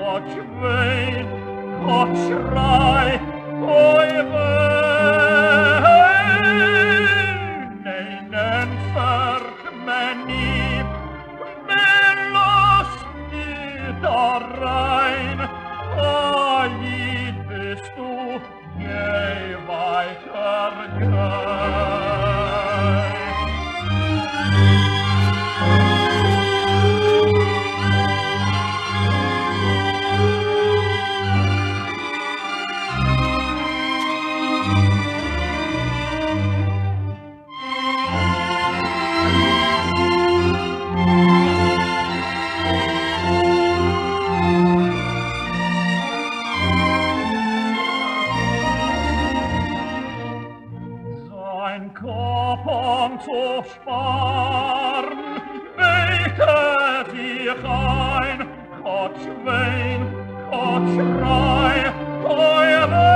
Gott wein, Gott schrei, oi wein, einen Ferg meni, melos da rein, Lied bist du, geh weiter, geh. Sein Kopf zu sparen, betet sich ein, Gott wein, Gott schrei, eure